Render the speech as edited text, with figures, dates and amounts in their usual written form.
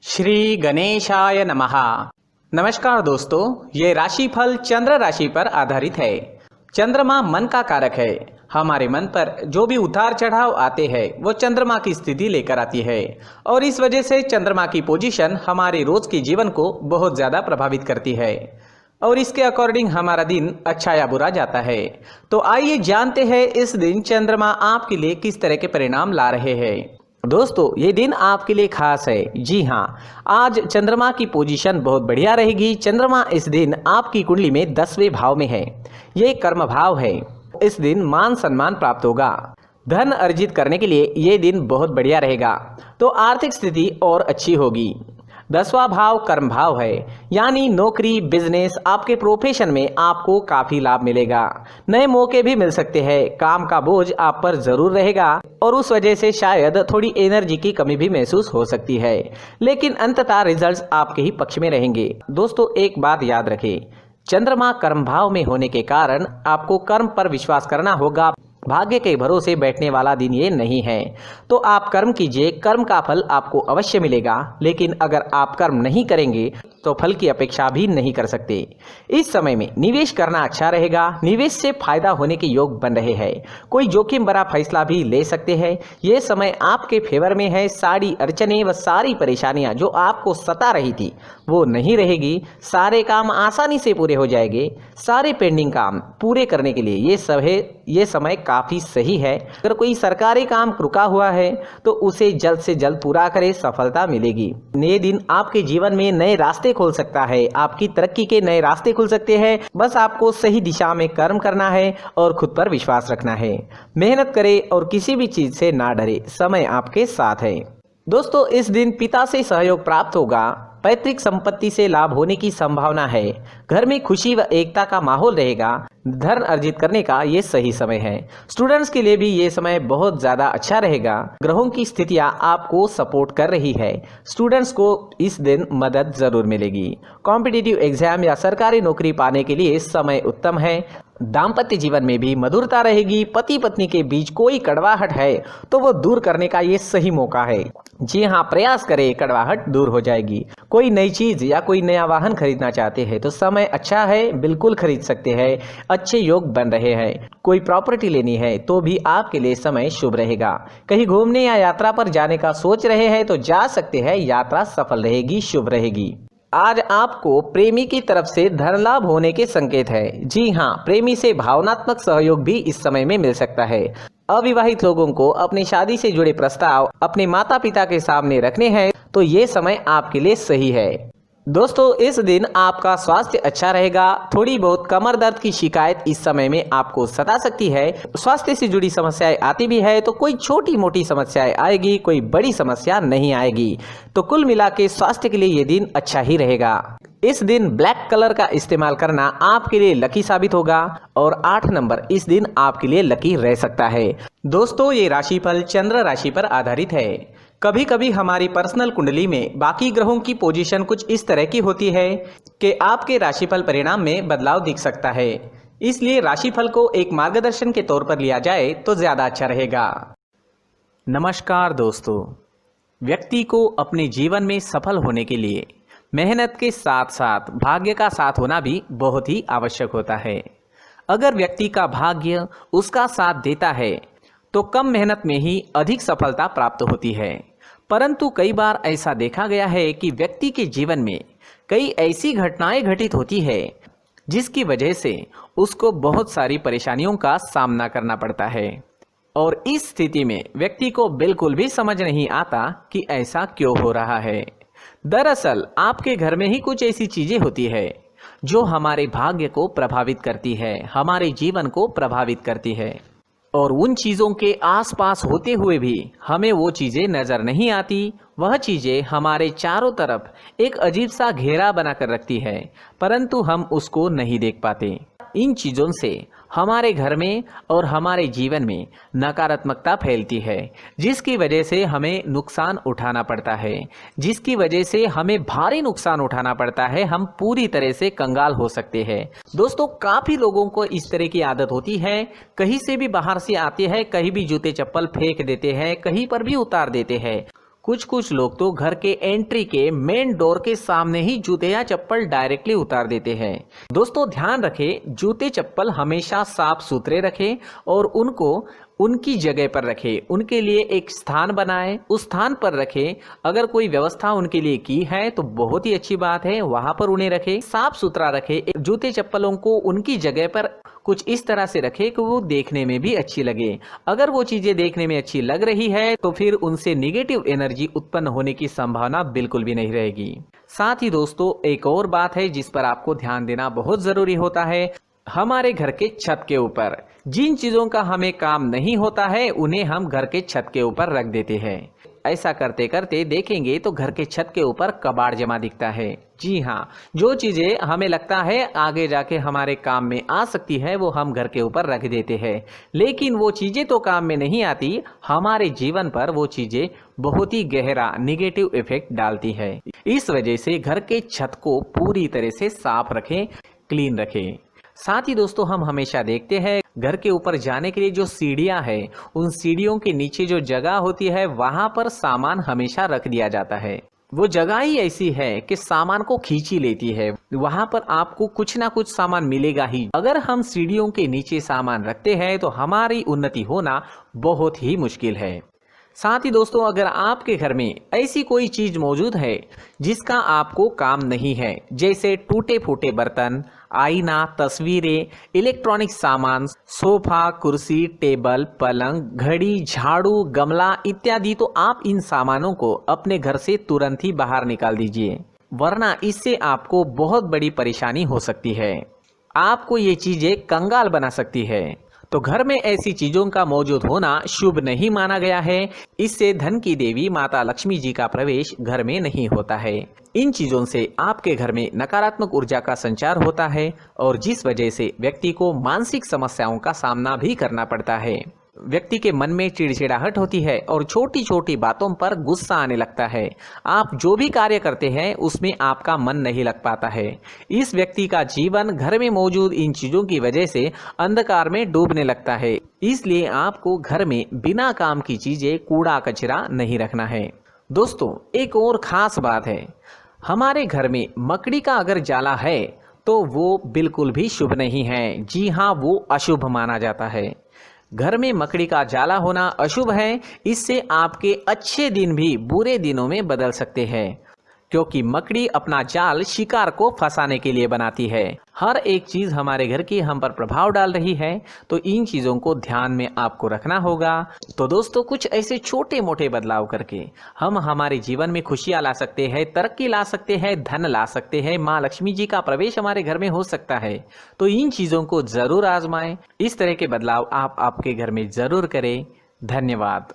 श्री गणेशाय नमः। नमस्कार दोस्तों, ये राशिफल चंद्र राशि पर आधारित है। चंद्रमा मन का कारक है। हमारे मन पर जो भी उतार चढ़ाव आते हैं वो चंद्रमा की स्थिति लेकर आती है और इस वजह से चंद्रमा की पोजीशन हमारे रोज के जीवन को बहुत ज़्यादा प्रभावित करती है और इसके अकॉर्डिंग हमारा दिन अच्छा या बुरा जाता है। तो आइए जानते हैं इस दिन चंद्रमा आपके लिए किस तरह के परिणाम ला रहे हैं। दोस्तों, ये दिन आपके लिए खास है। जी हाँ, आज चंद्रमा की पोजीशन बहुत बढ़िया रहेगी। चंद्रमा इस दिन आपकी कुंडली में 10वें भाव में है। ये कर्म भाव है। इस दिन मान सम्मान प्राप्त होगा। धन अर्जित करने के लिए ये दिन बहुत बढ़िया रहेगा, तो आर्थिक स्थिति और अच्छी होगी। 10वां भाव कर्म भाव है, यानी नौकरी, बिजनेस, आपके प्रोफेशन में आपको काफी लाभ मिलेगा। नए मौके भी मिल सकते हैं। काम का बोझ आप पर जरूर रहेगा और उस वजह से शायद थोड़ी एनर्जी की कमी भी महसूस हो सकती है, लेकिन अंततः रिजल्ट्स आपके ही पक्ष में रहेंगे। दोस्तों, एक बात याद रखें, चंद्रमा कर्म भाव में होने के कारण आपको कर्म पर विश्वास करना होगा। भाग्य के भरोसे बैठने वाला दिन ये नहीं है। तो आप कर्म कीजिए, कर्म का फल आपको अवश्य मिलेगा, लेकिन अगर आप कर्म नहीं करेंगे तो फल की अपेक्षा भी नहीं कर सकते। इस समय में निवेश करना अच्छा रहेगा। निवेश से फायदा होने के योग बन रहे हैं। कोई जोखिम भरा फैसला भी ले सकते हैं। ये समय आपके फेवर में है। सारी अड़चने व सारी परेशानियां जो आपको सता रही थी वो नहीं रहेगी। सारे काम आसानी से पूरे हो जाएंगे। सारे पेंडिंग काम पूरे करने के लिए ये समय काफी सही है। अगर कोई सरकारी काम रुका हुआ है तो उसे जल्द से जल्द पूरा करें, सफलता मिलेगी। नए दिन आपके जीवन में नए रास्ते खोल सकता है। आपकी तरक्की के नए रास्ते खुल सकते हैं। बस आपको सही दिशा में कर्म करना है और खुद पर विश्वास रखना है। मेहनत करें और किसी भी चीज से ना डरे। समय आपके साथ है। दोस्तों, इस दिन पिता से सहयोग प्राप्त होगा। पैतृक संपत्ति से लाभ होने की संभावना है। घर में खुशी व एकता का माहौल रहेगा। धन अर्जित करने का ये सही समय है। स्टूडेंट्स के लिए भी ये समय बहुत ज़्यादा अच्छा रहेगा। ग्रहों की स्थितियां आपको सपोर्ट कर रही है। स्टूडेंट्स को इस दिन मदद जरूर मिलेगी। कॉम्पिटिटिव एग्जाम या सरकारी नौकरी पाने के लिए समय उत्तम है। दाम्पत्य जीवन में भी मधुरता रहेगी। पति पत्नी के बीच कोई कड़वाहट है तो वो दूर करने का ये सही मौका है। जी हाँ, प्रयास करें, कड़वाहट दूर हो जाएगी। कोई नई चीज या कोई नया वाहन खरीदना चाहते हैं तो समय अच्छा है, बिल्कुल खरीद सकते हैं। अच्छे योग बन रहे हैं। कोई प्रॉपर्टी लेनी है तो भी आपके लिए समय शुभ रहेगा। कहीं घूमने या यात्रा पर जाने का सोच रहे हैं तो जा सकते हैं। यात्रा सफल रहेगी, शुभ रहेगी। आज आपको प्रेमी की तरफ से धन लाभ होने के संकेत है। जी हाँ, प्रेमी से भावनात्मक सहयोग भी इस समय में मिल सकता है। अविवाहित लोगों को अपनी शादी से जुड़े प्रस्ताव अपने माता पिता के सामने रखने हैं तो ये समय आपके लिए सही है। दोस्तों, इस दिन आपका स्वास्थ्य अच्छा रहेगा। थोड़ी बहुत कमर दर्द की शिकायत इस समय में आपको सता सकती है। स्वास्थ्य से जुड़ी समस्याएं आती भी है तो कोई छोटी मोटी समस्याएं आएगी, कोई बड़ी समस्या नहीं आएगी। तो कुल मिला के स्वास्थ्य के लिए ये दिन अच्छा ही रहेगा। इस दिन ब्लैक कलर का इस्तेमाल करना आपके लिए लकी साबित होगा और 8 नंबर इस दिन आपके लिए लकी रह सकता है। दोस्तों, ये राशिफल चंद्र राशि पर आधारित है। कभी कभी हमारी पर्सनल कुंडली में बाकी ग्रहों की पोजीशन कुछ इस तरह की होती है कि आपके राशिफल परिणाम में बदलाव दिख सकता है। इसलिए राशिफल को एक मार्गदर्शन के तौर पर लिया जाए तो ज्यादा अच्छा रहेगा। नमस्कार दोस्तों, व्यक्ति को अपने जीवन में सफल होने के लिए मेहनत के साथ साथ भाग्य का साथ होना भी बहुत ही आवश्यक होता है। अगर व्यक्ति का भाग्य उसका साथ देता है तो कम मेहनत में ही अधिक सफलता प्राप्त होती है। परंतु कई बार ऐसा देखा गया है कि व्यक्ति के जीवन में कई ऐसी घटनाएं घटित होती है जिसकी वजह से उसको बहुत सारी परेशानियों का सामना करना पड़ता है और इस स्थिति में व्यक्ति को बिल्कुल भी समझ नहीं आता कि ऐसा क्यों हो रहा है। दरअसल आपके घर में ही कुछ ऐसी चीजें होती है जो हमारे भाग्य को प्रभावित करती है, हमारे जीवन को प्रभावित करती है और उन चीज़ों के आसपास होते हुए भी हमें वो चीज़ें नज़र नहीं आती। वह चीज़ें हमारे चारों तरफ एक अजीब सा घेरा बनाकर रखती है, परंतु हम उसको नहीं देख पाते। इन चीज़ों से हमारे घर में और हमारे जीवन में नकारात्मकता फैलती है, जिसकी वजह से हमें नुकसान उठाना पड़ता है, जिसकी वजह से हमें भारी नुकसान उठाना पड़ता है। हम पूरी तरह से कंगाल हो सकते हैं। दोस्तों, काफ़ी लोगों को इस तरह की आदत होती है। कहीं से भी बाहर से आते हैं, कहीं भी जूते चप्पल फेंक देते हैं, कहीं पर भी उतार देते हैं। कुछ कुछ लोग तो घर के एंट्री के मेन डोर के सामने ही जूते या चप्पल डायरेक्टली उतार देते हैं। दोस्तों ध्यान रखें, जूते चप्पल हमेशा साफ सुथरे रखें और उनको उनकी जगह पर रखें। उनके लिए एक स्थान बनाएं, उस स्थान पर रखें। अगर कोई व्यवस्था उनके लिए की है तो बहुत ही अच्छी बात है, वहां पर उन्हें रखें। साफ सुथरा रखें। जूते चप्पलों को उनकी जगह पर कुछ इस तरह से रखें कि वो देखने में भी अच्छी लगे। अगर वो चीजें देखने में अच्छी लग रही है तो फिर उनसे नेगेटिव एनर्जी उत्पन्न होने की संभावना बिल्कुल भी नहीं रहेगी। साथ ही दोस्तों एक और बात है जिस पर आपको ध्यान देना बहुत जरूरी होता है। हमारे घर के छत के ऊपर जिन चीजों का हमें काम नहीं होता है उन्हें हम घर के छत के ऊपर रख देते हैं। ऐसा करते करते देखेंगे तो घर के छत के ऊपर कबाड़ जमा दिखता है। जी हाँ, जो चीजें हमें लगता है आगे जाके हमारे काम में आ सकती है वो हम घर के ऊपर रख देते हैं, लेकिन वो चीजें तो काम में नहीं आती, हमारे जीवन पर वो चीजें बहुत ही गहरा निगेटिव इफेक्ट डालती है। इस वजह से घर के छत को पूरी तरह से साफ रखें, क्लीन रखें। साथ ही दोस्तों हम हमेशा देखते हैं घर के ऊपर जाने के लिए जो सीढ़ियां हैं, उन सीढ़ियों के नीचे जो जगह होती है वहां पर सामान हमेशा रख दिया जाता है। वो जगह ही ऐसी है कि सामान को खींची लेती है, वहां पर आपको कुछ ना कुछ सामान मिलेगा ही। अगर हम सीढ़ियों के नीचे सामान रखते हैं तो हमारी उन्नति होना बहुत ही मुश्किल है। साथ ही दोस्तों अगर आपके घर में ऐसी कोई चीज मौजूद है जिसका आपको काम नहीं है, जैसे टूटे फूटे बर्तन, आईना, तस्वीरें, इलेक्ट्रॉनिक सामान, सोफा, कुर्सी, टेबल, पलंग, घड़ी, झाड़ू, गमला इत्यादि, तो आप इन सामानों को अपने घर से तुरंत ही बाहर निकाल दीजिए, वरना इससे आपको बहुत बड़ी परेशानी हो सकती है। आपको ये चीजें कंगाल बना सकती है। तो घर में ऐसी चीजों का मौजूद होना शुभ नहीं माना गया है। इससे धन की देवी माता लक्ष्मी जी का प्रवेश घर में नहीं होता है। इन चीजों से आपके घर में नकारात्मक ऊर्जा का संचार होता है और जिस वजह से व्यक्ति को मानसिक समस्याओं का सामना भी करना पड़ता है। व्यक्ति के मन में चिड़चिड़ाहट होती है और छोटी छोटी बातों पर गुस्सा आने लगता है। आप जो भी कार्य करते हैं उसमें आपका मन नहीं लग पाता है। इस व्यक्ति का जीवन घर में मौजूद इन चीजों की वजह से अंधकार में डूबने लगता है। इसलिए आपको घर में बिना काम की चीजें, कूड़ा कचरा नहीं रखना है। दोस्तों एक और खास बात है, हमारे घर में मकड़ी का अगर जाला है तो वो बिल्कुल भी शुभ नहीं है। जी हाँ, वो अशुभ माना जाता है। घर में मकड़ी का जाला होना अशुभ है। इससे आपके अच्छे दिन भी बुरे दिनों में बदल सकते हैं, क्योंकि मकड़ी अपना जाल शिकार को फंसाने के लिए बनाती है। हर एक चीज हमारे घर की हम पर प्रभाव डाल रही है, तो इन चीजों को ध्यान में आपको रखना होगा। तो दोस्तों कुछ ऐसे छोटे मोटे बदलाव करके हम हमारे जीवन में खुशियां ला सकते हैं, तरक्की ला सकते हैं, धन ला सकते हैं, माँ लक्ष्मी जी का प्रवेश हमारे घर में हो सकता है। तो इन चीजों को जरूर आजमाएं। इस तरह के बदलाव आप आपके घर में जरूर करें। धन्यवाद।